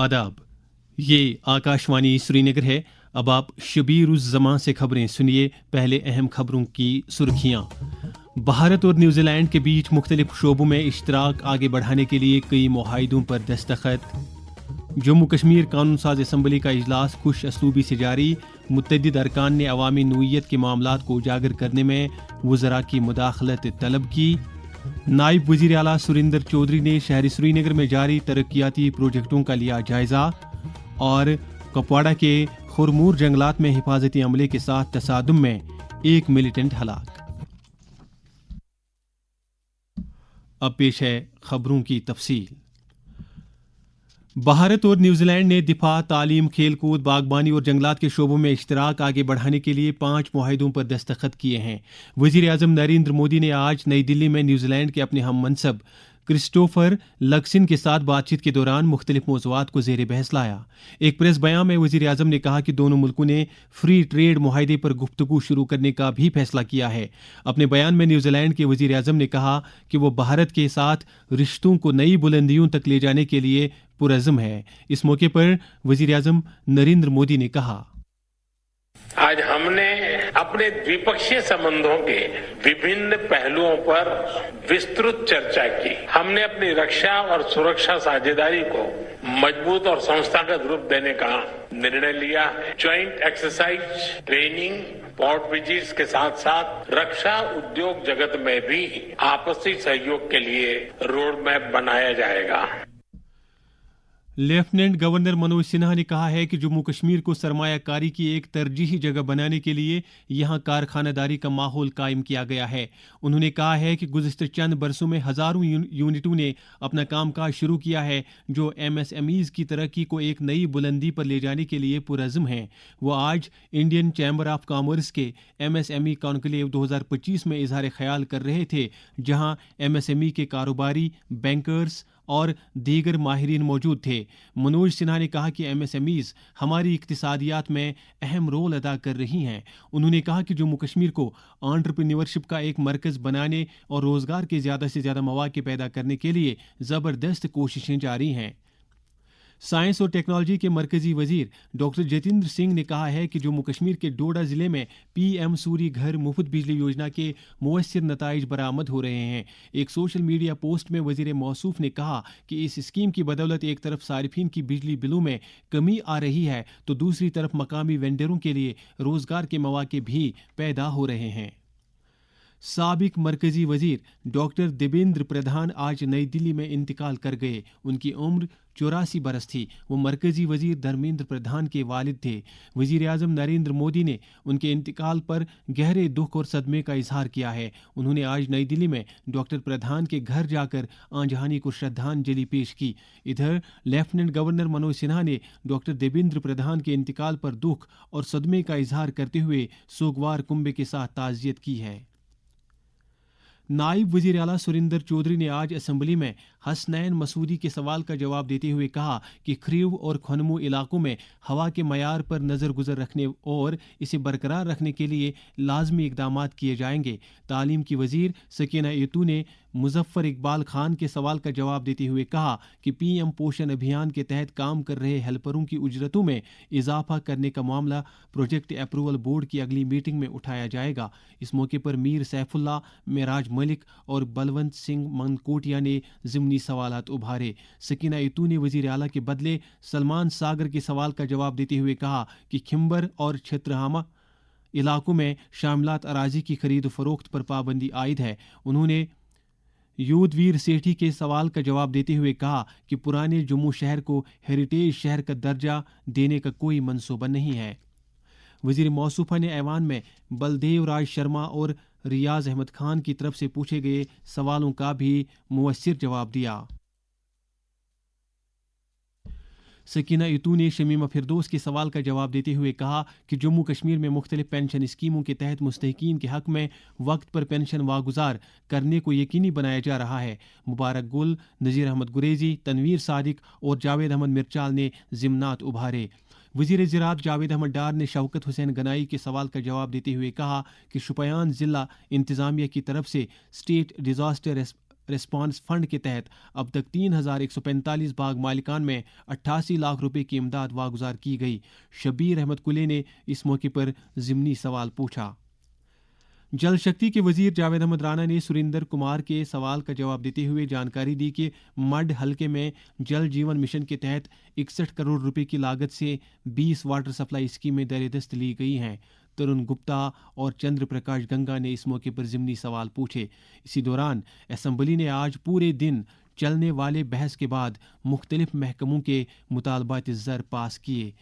आदाब, ये आकाशवाणी श्रीनगर है। अब आप शबीर उस जमां से खबरें सुनिए। पहले अहम खबरों की सुर्खियां। भारत और न्यूजीलैंड के बीच मुख्तलिफ शोबों में इश्तराक आगे बढ़ाने के लिए कई मुआहिदों पर दस्तखत। जम्मू कश्मीर कानून साज असम्बली का इजलास खुश असलूबी से जारी। मुतअद्दिद अरकान ने अवामी नूइयत के मामलात को उजागर करने में वज़रा की मुदाखलत तलब की। नायब वज़ीर आला सुरिंदर चौधरी ने शहरी श्रीनगर में जारी तरक्याती प्रोजेक्टों का लिया जायजा। और कुपवाड़ा के खुरमूर जंगलात में हिफाजती अमले के साथ तसादुम में एक मिलिटेंट हलाक। अब पेश है खबरों की तफसील। भारत और न्यूजीलैंड ने दिफा, तालीम, खेलकूद, बागबानी और जंगलात के शोबों में इश्तराक आगे बढ़ाने के लिए 5 मुआहिदों पर दस्तखत किए हैं। वज़ीर आज़म नरेंद्र मोदी ने आज नई दिल्ली में न्यूजीलैंड के अपने हम मनसब क्रिस्टोफर लक्सन के साथ बातचीत के दौरान मुख्तलिफ मौज़ूआत को ज़ेर बहस लाया। एक प्रेस बयान में वज़ीर आज़म ने कहा कि दोनों मुल्कों ने फ्री ट्रेड मुआहिदे पर गुफ्तगू शुरू करने का भी फैसला किया है। अपने बयान में न्यूजीलैंड के वज़ीर आज़म ने कहा कि वो भारत के साथ रिश्तों को नई बुलंदियों तक ले जाने के लिए पुरज़्म है। इस मौके पर वज़ीर आज़म नरेंद्र मोदी ने कहा, आज हमने अपने द्विपक्षीय संबंधों के विभिन्न पहलुओं पर विस्तृत चर्चा की। हमने अपनी रक्षा और सुरक्षा साझेदारी को मजबूत और संस्थागत रूप देने का निर्णय लिया। Joint exercise, training, port visits के साथ साथ रक्षा उद्योग जगत में भी आपसी सहयोग के लिए रोड मैप बनाया जाएगा। लेफ्टिनेंट गवर्नर मनोज सिन्हा ने कहा है कि जम्मू कश्मीर को सरमायाकारी की एक तरजीही जगह बनाने के लिए यहां कारखानादारी का माहौल कायम किया गया है। उन्होंने कहा है कि गुज़िश्ता चंद बरसों में हज़ारों यूनिटों ने अपना कामकाज शुरू किया है जो MSMEs की तरक्की को एक नई बुलंदी पर ले जाने के लिए पुरज़्म हैं। वो आज इंडियन चैम्बर ऑफ कॉमर्स के MSME कॉन्क्लेव 2025 में इजहार ख्याल कर रहे थे, जहां MSME के कारोबारी, बैंकर्स और दीगर माहिरीन मौजूद थे। मनोज सिन्हा ने कहा कि MSMEs हमारी इक्तिसादियात में अहम रोल अदा कर रही हैं। उन्होंने कहा कि जम्मू कश्मीर को एंटरप्रेन्योरशिप का एक मरकज़ बनाने और रोज़गार के ज़्यादा से ज़्यादा मौके पैदा करने के लिए ज़बरदस्त कोशिशें जारी हैं। साइंस और टेक्नोलॉजी के मरकजी वजीर डॉक्टर जितेंद्र सिंह ने कहा है कि जम्मू कश्मीर के डोडा ज़िले में PM सूर्य घर मुफ्त बिजली योजना के मुअस्सिर नताइज बरामद हो रहे हैं। एक सोशल मीडिया पोस्ट में वजीर मौसूफ ने कहा कि इस स्कीम की बदौलत एक तरफ सारिफिन की बिजली बिलों में कमी आ रही है तो दूसरी तरफ मकामी वेंडरों के लिए रोज़गार के मौके भी पैदा हो रहे हैं। साबिक मरकजी वजीर डॉक्टर देवेंद्र प्रधान आज नई दिल्ली में इंतकाल कर गए। उनकी उम्र 84 बरस थी। वो मरकजी वजीर धर्मेंद्र प्रधान के वालिद थे। वजीर आज़म नरेंद्र मोदी ने उनके इंतकाल पर गहरे दुख और सदमे का इजहार किया है। उन्होंने आज नई दिल्ली में डॉक्टर प्रधान के घर जाकर आंजहानी को श्रद्धांजलि पेश की। इधर लेफ्टिनेंट गवर्नर मनोज सिन्हा ने डॉक्टर देवेंद्र प्रधान के इंतकाल पर दुख और सदमे का इजहार करते हुए सोगवार कुंबे के साथ ताज़ियत की है। नायब वज़ीर आला सुरिंदर चौधरी ने आज असम्बली में हसनैन मसूदी के सवाल का जवाब देते हुए कहा कि खरीव और खनमू इलाकों में हवा के मयार पर नज़र गुजर रखने और इसे बरकरार रखने के लिए लाजमी इकदाम किए जाएंगे। तालीम की वज़ीर सकीना यतू ने मुजफ्फर इकबाल खान के सवाल का जवाब देते हुए कहा कि PM पोषण अभियान के तहत काम कर रहे हेल्परों की उजरतों में इजाफा करने का मामला प्रोजेक्ट अप्रूवल बोर्ड की अगली मीटिंग में उठाया जाएगा। इस मौके पर मीर सैफुल्ला, मेराज मलिक और बलवंत सिंह मनकोटिया ने ज़िमनी सवालात उभारे। सकीना यतू ने वज़ीर आला के बदले सलमान सागर के सवाल का जवाब देते हुए कहा कि खिंबर और छत्रहामा इलाकों में शामिलात अराजी की खरीद फरोख्त पर पाबंदी आयद है। उन्होंने योधवीर सेठी के सवाल का जवाब देते हुए कहा कि पुराने जम्मू शहर को हेरिटेज शहर का दर्जा देने का कोई मंसूबा नहीं है। वज़ीर मौसूफा ने ऐवान में बलदेव राज शर्मा और रियाज अहमद खान की तरफ से पूछे गए सवालों का भी मुअस्सिर जवाब दिया। सकीना यतू ने शमीमा फिरदौस के सवाल का जवाब देते हुए कहा कि जम्मू कश्मीर में मुख्तलिफ पेंशन स्कीमों के तहत मुस्तहिकीन के हक में वक्त पर पेंशन वागुजार करने को यकीनी बनाया जा रहा है। मुबारक गुल, नज़ीर अहमद गुरेजी, तनवीर सादिक और जावेद अहमद मिर्चाल ने ज़िमनात उभारे। वज़ीर ज़राअत जावेद अहमद डार ने शौकत हुसैन गनाई के सवाल का जवाब देते हुए कहा कि शुपियान ज़िला इंतज़ामिया की तरफ से स्टेट डिज़ास्टर रिस्पांस फंड के तहत अब तक 3,145 बाग मालिकान में 88 लाख रुपए की इमदाद वागुजार की गई। शबीर अहमद कुले ने इस मौके पर ज़िमनी सवाल पूछा। जल शक्ति के वजीर जावेद अहमद राणा ने सुरेंद्र कुमार के सवाल का जवाब देते हुए जानकारी दी कि मड हलके में जल जीवन मिशन के तहत 61 करोड़ रुपए की लागत से 20 वाटर सप्लाई स्कीमें दरिदस्त ली गई हैं। तरुण गुप्ता और चंद्र प्रकाश गंगा ने इस मौके पर ज़िमनी सवाल पूछे। इसी दौरान असेंबली ने आज पूरे दिन चलने वाले बहस के बाद मुख्तलिफ महकमों के मुतालबात ज़र पास किए।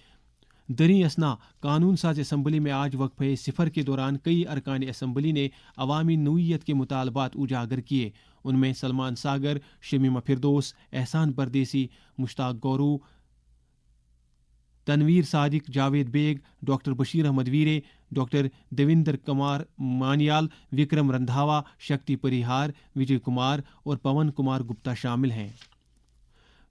दरी असना कानून साज असम्बली में आज वक्फे सिफर के दौरान कई अरकान असम्बली ने अवामी नौइयत के मुतालबात उजागर किए। उनमें सलमान सागर, शमीमा फिरदौस, एहसान परदेसी, मुश्ताक गौरू, तनवीर सादिक, जावेद बेग, डॉक्टर बशीर अहमद वीरे, डॉक्टर देविंदर कुमार मानियाल, विक्रम रंधावा, शक्ति परिहार, विजय कुमार और पवन कुमार गुप्ता शामिल हैं।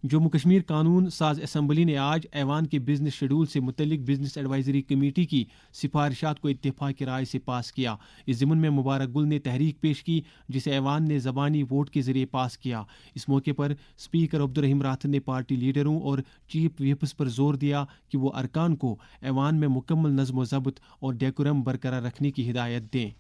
जम्मू कश्मीर कानून साज असम्बली ने आज ऐवान के बिजनेस शेड्यूल से मुतल्लिक बिजनेस एडवाइजरी कमेटी की सिफारिशात को इत्तेफाक राय से पास किया। इस ज़िमन में मुबारक गुल ने तहरीक पेश की जिसे ऐवान ने ज़बानी वोट के जरिए पास किया। इस मौके पर स्पीकर अब्दुर्रहीम राठर ने पार्टी लीडरों और चीफ व्हिप्स पर जोर दिया कि वो अरकान को ऐवान में मुकम्मल नज़्म ज़ब्त और डेकोरम बरकरार रखने की हिदायत दें।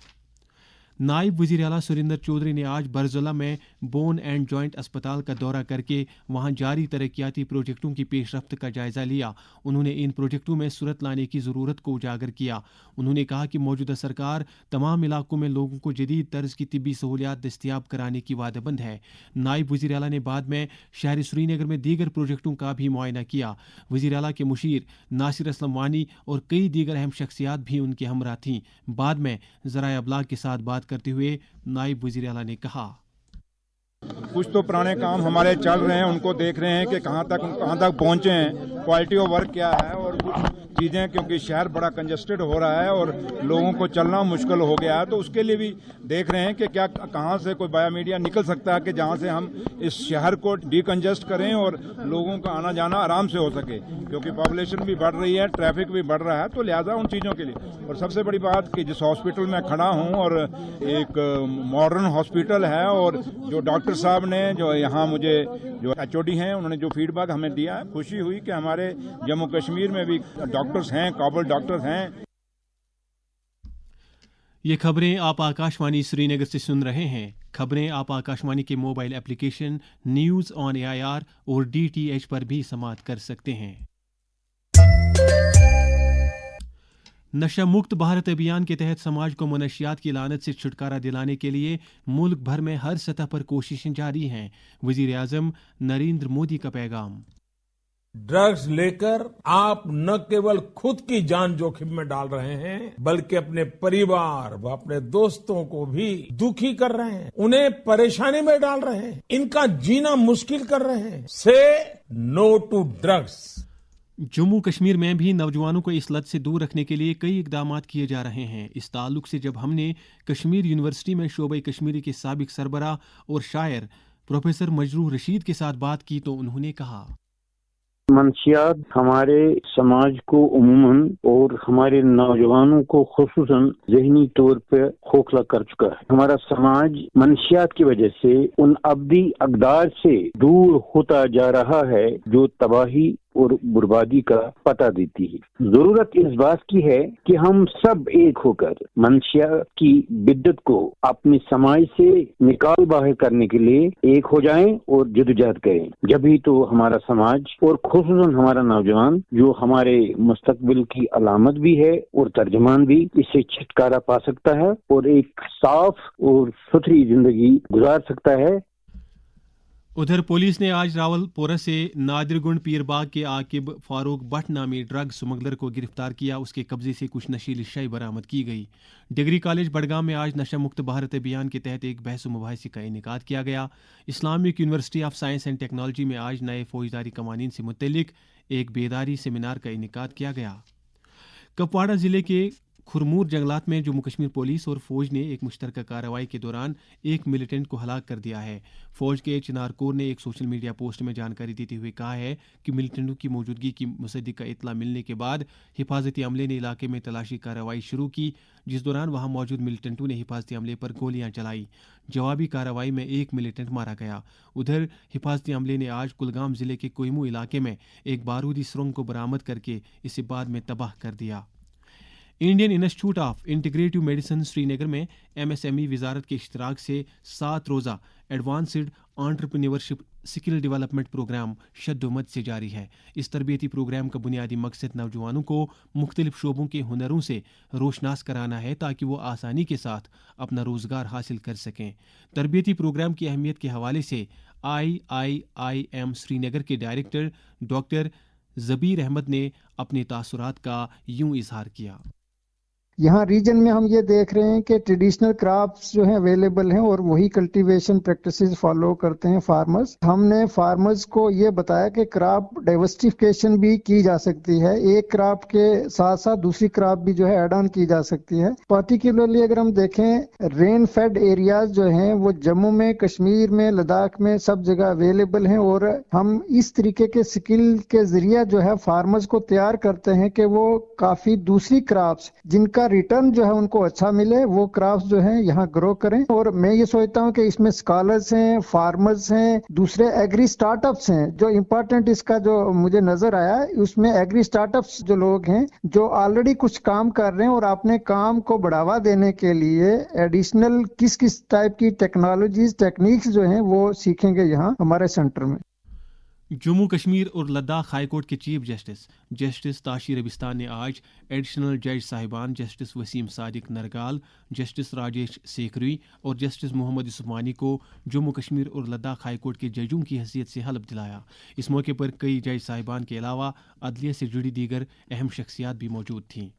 नायब वज़ीर आला सुरेंद्र चौधरी ने आज बरज़ुला में बोन एंड जॉइंट अस्पताल का दौरा करके वहां जारी तरक्याती प्रोजेक्टों की पेशरफ्त का जायज़ा लिया। उन्होंने इन प्रोजेक्टों में सूरत लाने की ज़रूरत को उजागर किया। उन्होंने कहा कि मौजूदा सरकार तमाम इलाकों में लोगों को जदीद तर्ज की तिब्बी सहूलियात दस्तियाब कराने की वादबंद है। नायब वज़ीर आला ने बाद में शहर श्रीनगर में दीगर प्रोजेक्टों का भी मुआयना किया। वज़ीर आला के मुशीर नासिर असलम वानी और कई दीगर अहम शख्सियात भी उनके हमरा थीं। बाद में ज़राए अबलाग के साथ बात करते हुए नायब वज़ीर आला ने कहा, कुछ तो पुराने काम हमारे चल रहे हैं, उनको देख रहे हैं कि कहाँ तक पहुँचे हैं, क्वालिटी ऑफ वर्क क्या है और कुछ चीज़ें, क्योंकि शहर बड़ा कंजस्टेड हो रहा है और लोगों को चलना मुश्किल हो गया है, तो उसके लिए भी देख रहे हैं कि क्या कहाँ से कोई बायो मीडिया निकल सकता है कि जहाँ से हम इस शहर को डिकंजस्ट करें और लोगों का आना जाना आराम से हो सके, क्योंकि पॉपुलेशन भी बढ़ रही है, ट्रैफिक भी बढ़ रहा है, तो लिहाजा उन चीज़ों के लिए। और सबसे बड़ी बात कि जिस हॉस्पिटल में खड़ा हूँ और एक मॉडर्न हॉस्पिटल है और जो डॉक्टर साहब ने जो यहाँ मुझे जो HOD हैं उन्होंने जो फीडबैक हमें दिया है, खुशी हुई कि हमारे जम्मू कश्मीर में भी डॉक्टर्स हैं, काबिल डॉक्टर्स हैं। ये खबरें आप आकाशवाणी श्रीनगर से सुन रहे हैं। खबरें आप आकाशवाणी के mobile application news on AIR और DTH पर भी समाअत कर सकते हैं। नशा मुक्त भारत अभियान के तहत समाज को मनशियात की लानत से छुटकारा दिलाने के लिए मुल्क भर में हर सतह पर कोशिशें जारी हैं। वज़ीर आज़म नरेंद्र मोदी का पैगाम, ड्रग्स लेकर आप न केवल खुद की जान जोखिम में डाल रहे हैं बल्कि अपने परिवार व अपने दोस्तों को भी दुखी कर रहे हैं, उन्हें परेशानी में डाल रहे हैं, इनका जीना मुश्किल कर रहे हैं। Say no to drugs. Jammu Kashmir में भी नौजवानों को इस लत से दूर रखने के लिए कई इकदामात किए जा रहे हैं। इस ताल्लुक से जब हमने कश्मीर यूनिवर्सिटी में शोबे कश्मीरी के साबिक सरबराह और शायर प्रोफेसर मजरूह रशीद के साथ बात की तो उन्होंने कहा, मंशियात हमारे समाज को उमूमन और हमारे नौजवानों को खुसूसन ज़हनी तौर पे खोखला कर चुका है। हमारा समाज मंशियात की वजह से उन अब्दी अक़दार से दूर होता जा रहा है जो तबाही और बर्बादी का पता देती है। जरूरत इस बात की है कि हम सब एक होकर मंशियात की बिद्दत को अपने समाज से निकाल बाहर करने के लिए एक हो जाएं और जदोजहद करें। जभी तो हमारा समाज और खुसूसन हमारा नौजवान जो हमारे मुस्तकबिल की अलामत भी है और तर्जमान भी, इससे छुटकारा पा सकता है और एक साफ और सुथरी जिंदगी गुजार सकता है। उधर पुलिस ने आज रावलपोरा से नादिरगुंड पीरबाग के आकिब फारूक भट्ट नामी ड्रग स्मगलर को गिरफ्तार किया। उसके कब्जे से कुछ नशीली शय बरामद की गई। डिग्री कॉलेज बड़गाम में आज नशा मुक्त भारत अभियान के तहत एक बहस मुबाहिसे का इनेकाद किया गया। Islamic university of science and technology में आज नए फौजदारी कवानीन से मुतल्लिक एक बेदारी सेमिनार का इनेकाद किया गया। कुपवाड़ा जिले के खुरमूर जंगलात में जम्मू कश्मीर पुलिस और फौज ने एक मुश्तरका कार्रवाई के दौरान एक मिलिटेंट को हलाक कर दिया है। फौज के चिनार कोर ने एक सोशल मीडिया पोस्ट में जानकारी देते हुए कहा है कि मिलिटेंटों की मौजूदगी की मुसद्दिका इत्तला मिलने के बाद हिफाजती अमले ने इलाके में तलाशी कार्रवाई शुरू की, जिस दौरान वहां मौजूद मिलिटेंटों ने हिफाजती अमले पर गोलियां चलाई। जवाबी कार्रवाई में एक मिलिटेंट मारा गया। उधर हिफाजती अमले ने आज कुलगाम जिले के कोयमू इलाके में एक बारूदी सुरंग को बरामद करके इसे बाद में तबाह कर दिया। Indian Institute of Integrative Medicine Srinagar में MSME वजारत के इश्तराक से 7 रोज़ा advanced entrepreneurship skill development programme शद्दोमद से जारी है। इस तरबियती प्रोग्राम का बुनियादी मकसद नौजवानों को मुख्तलिफ शोबों के हुनरों से रोशनास कराना है ताकि वो आसानी के साथ अपना रोज़गार हासिल कर सकें। तरबियती प्रोग्राम की अहमियत के हवाले से IIIM श्रीनगर के डायरेक्टर डॉक्टर ज़बीर अहमद ने अपने तासुरात का यूं इजहार किया। यहाँ रीजन में हम ये देख रहे हैं कि ट्रेडिशनल क्रॉप्स जो हैं अवेलेबल हैं और वही कल्टीवेशन प्रैक्टिसेस फॉलो करते हैं फार्मर्स। हमने फार्मर्स को ये बताया कि क्रॉप डाइवर्सिफिकेशन भी की जा सकती है, एक क्रॉप के साथ साथ दूसरी क्रॉप भी जो है ऐड ऑन की जा सकती है। पर्टिकुलरली अगर हम देखें रेन फेड एरियाज जो हैं वो जम्मू में, कश्मीर में, लद्दाख में सब जगह अवेलेबल हैं और हम इस तरीके के स्किल के जरिए जो है फार्मर्स को तैयार करते हैं कि वो काफी दूसरी क्रॉप्स जिनका रिटर्न जो है उनको अच्छा मिले वो क्रॉप्स जो है यहाँ ग्रो करें। और मैं ये सोचता हूँ कि इसमें स्कॉलर्स हैं, फार्मर्स हैं, दूसरे एग्री स्टार्टअप्स हैं। जो इम्पोर्टेंट इसका जो मुझे नजर आया उसमें एग्री स्टार्टअप्स जो लोग हैं जो ऑलरेडी कुछ काम कर रहे हैं और अपने काम को बढ़ावा देने के लिए एडिशनल किस किस टाइप की टेक्नोलॉजीज टेक्निक्स जो हैं वो सीखेंगे यहाँ हमारे सेंटर में। जम्मू कश्मीर और लद्दाख हाईकोर्ट के चीफ जस्टिस ताशीर रबिस्तान ने आज एडिशनल जज साहिबान जस्टिस वसीम सादिक नरगाल, जस्टिस राजेश सेखरी और जस्टिस मोहम्मद उस्मानी को जम्मू कश्मीर और लद्दाख हाईकोर्ट के जजों की हैसियत से हलफ दिलाया। इस मौके पर कई जज साहिबान के अलावा अदलिया से जुड़ी दीगर अहम शख्सियात भी मौजूद थीं।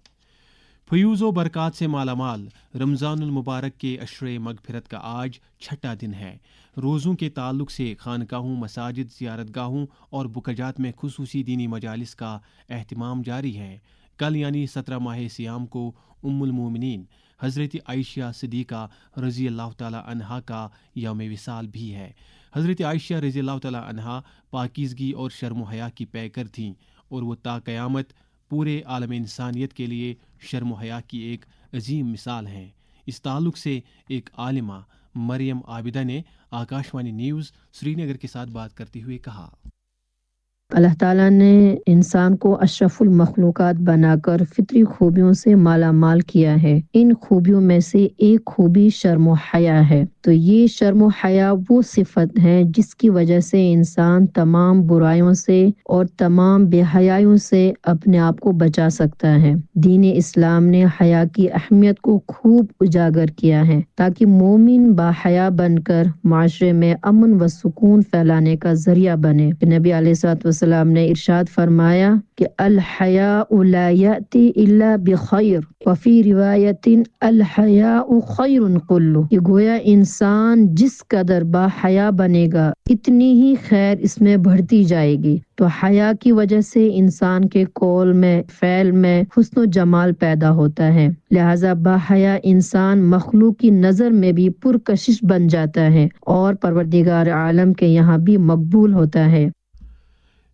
फयूज़ व बरक़ात से मालामाल रमज़ानुल मुबारक के अशरे मगफिरत का आज छठा दिन है। रोज़ों के ताल्लुक से खानकाहों, मसाजिद, ज़ियारतगाहों और बुकजात में खुसूसी दीनी मजालिस का एहतिमाम जारी है। कल यानी 17 माह सियाम को उम्मुल मोमिनीन हज़रत आयशा सिद्दीक़ा रज़ी अल्लाह तआला अन्हा का यौम विसाल भी है। हज़रत आयशा रज़ी अल्लाह तआला अन्हा पाकीज़गी और शर्म हया की पैकर थीं और वो ता क़यामत पूरे आलम इंसानियत के लिए शर्म हया की एक अजीम मिसाल हैं। इस ताल्लुक से एक आलिमा मरियम आबिदा ने आकाशवाणी न्यूज़ श्रीनगर के साथ बात करते हुए कहा, अल्लाह ताला ने इंसान को अशरफुल मखलूकात बनाकर फितरी खूबियों से माला माल किया है। इन खूबियों में से एक खूबी शर्म व हया है। तो ये शर्म व हया वो सिफत है जिसकी वजह से इंसान तमाम बुराइयों से और तमाम बेहयाइयों से अपने आप को बचा सकता है। दीन इस्लाम ने हया की अहमियत को खूब उजागर किया है ताकि मोमिन बाहया बनकर माशरे में अमन व सुकून फैलाने का जरिया बने। नबी अलैहिस्सलाम ने इरशाद फरमाया कि अल हयाउ ला याती इल्ला बिखैर व फी रिवायतिन अल हयाउ खैरुन कुल्लु। ये गोया इंसान जिस कदर बाहया बनेगा इतनी ही खैर इसमें बढ़ती जाएगी। तो हया की वजह से इंसान के कौल में, फ़ैल में हुस्न जमाल पैदा होता है। लिहाजा बाहया इंसान मखलूक की नज़र में भी पुरकशिश बन जाता है और परवरदिगार आलम के यहाँ भी मकबूल होता है।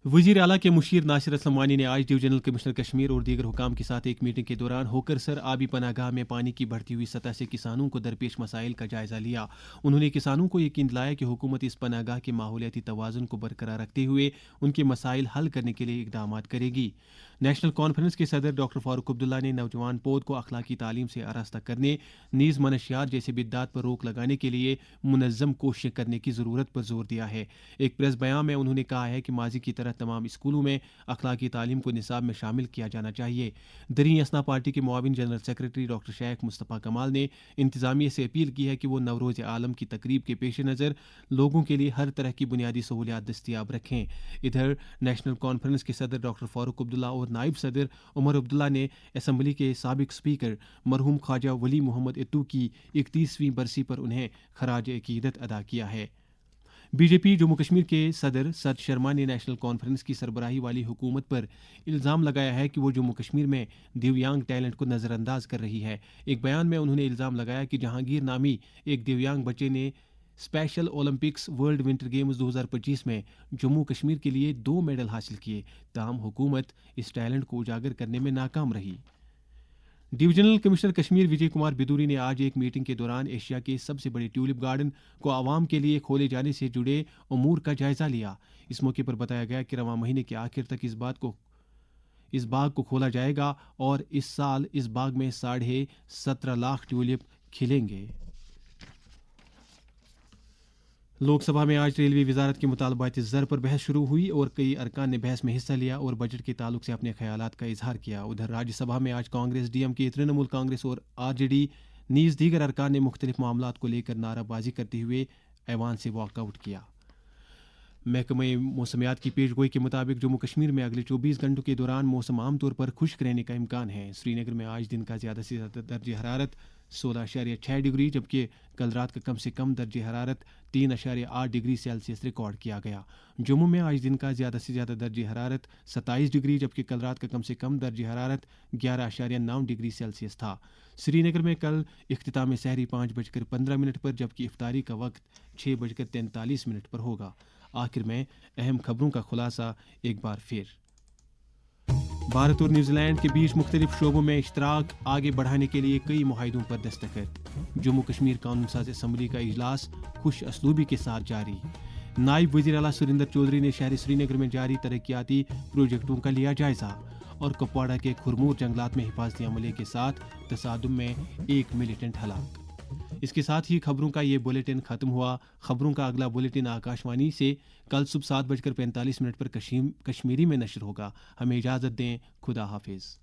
वज़ीर आला के मुशीर नासिर असलमानी ने आज डिवीजनल कमिश्नर कश्मीर और दीगर हुकाम के साथ एक मीटिंग के दौरान होकरसर आबी पनागाह में पानी की बढ़ती हुई सतह से किसानों को दरपेश मसाइल का जायजा लिया। उन्होंने किसानों को यकीन दिलाया कि हुकूमत इस पनागाह के माहौलियाती तवाज़ुन को बरकरार रखते हुए उनके मसाइल हल करने के लिए इक़दाम करेगी। नेशनल कॉन्फ्रेंस के सदर डॉक्टर फारूक अब्दुल्ला ने नौजवान पौध को अखलाकी तालीम से आरास्ता करने, नीज़ मनशियात जैसे बिद्दात पर रोक लगाने के लिए मुनज़्ज़म कोशिशें करने की ज़रूरत पर जोर दिया है। एक प्रेस बयान में उन्होंने कहा है कि माजी की तरह तमाम स्कूलों में अखलाकी तालीम को निसाब में शामिल किया जाना चाहिए। दरी असना पार्टी के मुआविन general secretary doctor Sheikh Mustafa Kamal ने इंतज़ामिया से अपील की है कि वो नवरोज़ आलम की तकरीब के पेश नज़र लोगों के लिए हर तरह की बुनियादी सहूलियात दस्तियाब रखें। इधर नेशनल कॉन्फ्रेंस के सदर डॉक्टर फारूक अब्दुल्ला और नायब सदर उमर अब्दुल्ला ने असम्बली के साबिक स्पीकर मरहूम ख्वाजा वली मोहम्मद इत्तू की 31वीं बरसी पर उन्हें खराज अकीदत अदा किया है। بی جے پی جموں کشمیر کے صدر ست شرما نے نیشنل کانفرنس کی سربراہی والی حکومت پر الزام لگایا ہے کہ وہ جموں کشمیر میں دیویانگ ٹیلنٹ کو نظر انداز کر رہی ہے. ایک بیان میں انہوں نے الزام لگایا کہ جہانگیر نامی ایک دیویانگ بچے نے special Olympics world winter games 2025 میں جموں کشمیر کے لیے 2 میڈل حاصل کیے، تاہم حکومت اس ٹیلنٹ کو اجاگر کرنے میں ناکام رہی. ڈویژنل کمشنر کشمیر وجے کمار بدوری نے آج ایک میٹنگ کے دوران ایشیا کے سب سے بڑے ٹیولپ گارڈن کو عوام کے لیے کھولے جانے سے جڑے امور کا جائزہ لیا. اس موقع پر بتایا گیا کہ رواں مہینے کے آخر تک اس باغ کو کھولا جائے گا اور اس سال اس باغ میں 17.5 لاکھ ٹیولپ کھلیں گے. لوک سبھا میں آج ریلوے وزارت کے مطالبات زر پر بحث شروع ہوئی اور کئی ارکان نے بحث میں حصہ لیا اور بجٹ کے تعلق سے اپنے خیالات کا اظہار کیا. ادھر راجیہ سبھا میں آج کانگریس، ڈی ایم کے، ترنمول کانگریس اور آر جے ڈی نیز دیگر ارکان نے مختلف معاملات کو لے کر نعرہ بازی کرتے ہوئے ایوان سے واک آؤٹ کیا. محکمہ موسمیات کی پیش گوئی کے مطابق جموں کشمیر میں اگلے 24 گھنٹوں کے دوران موسم عام طور پر خشک رہنے کا امکان ہے. سری نگر میں آج دن کا زیادہ سے زیادہ درجہ حرارت 16.6 ڈگری جبکہ کل رات کا کم سے کم درجہ حرارت 3.8 ڈگری سیلسیس ریکارڈ کیا گیا. جموں میں آج دن کا زیادہ سے زیادہ درجہ حرارت 27 ڈگری جبکہ کل رات کا کم سے کم درجہ حرارت 11.9 ڈگری سیلسیس تھا. سری نگر میں کل اختتام سحری 5:15 پر جبکہ افطاری کا وقت 6:43 پر ہوگا. آخر میں اہم خبروں کا خلاصہ ایک بار پھر. بھارت اور نیوزی لینڈ کے بیچ مختلف شعبوں میں اشتراک آگے بڑھانے کے لیے کئی معاہدوں پر دستخط. جموں کشمیر قانون ساز اسمبلی کا اجلاس خوش اسلوبی کے ساتھ جاری. نائب وزیر اعلیٰ سریندر چودھری نے شہر سری نگر میں جاری ترقیاتی پروجیکٹوں کا لیا جائزہ اور کپواڑہ کے کھرمور جنگلات میں حفاظتی عملے کے ساتھ تصادم میں ایک ملیٹنٹ ہلاک. اس کے ساتھ ہی خبروں کا یہ بلیٹن ختم ہوا. خبروں کا اگلا بلیٹن آکاش وانی سے کل صبح 7:45 پر کشمیری میں نشر ہوگا. ہمیں اجازت دیں. خدا حافظ.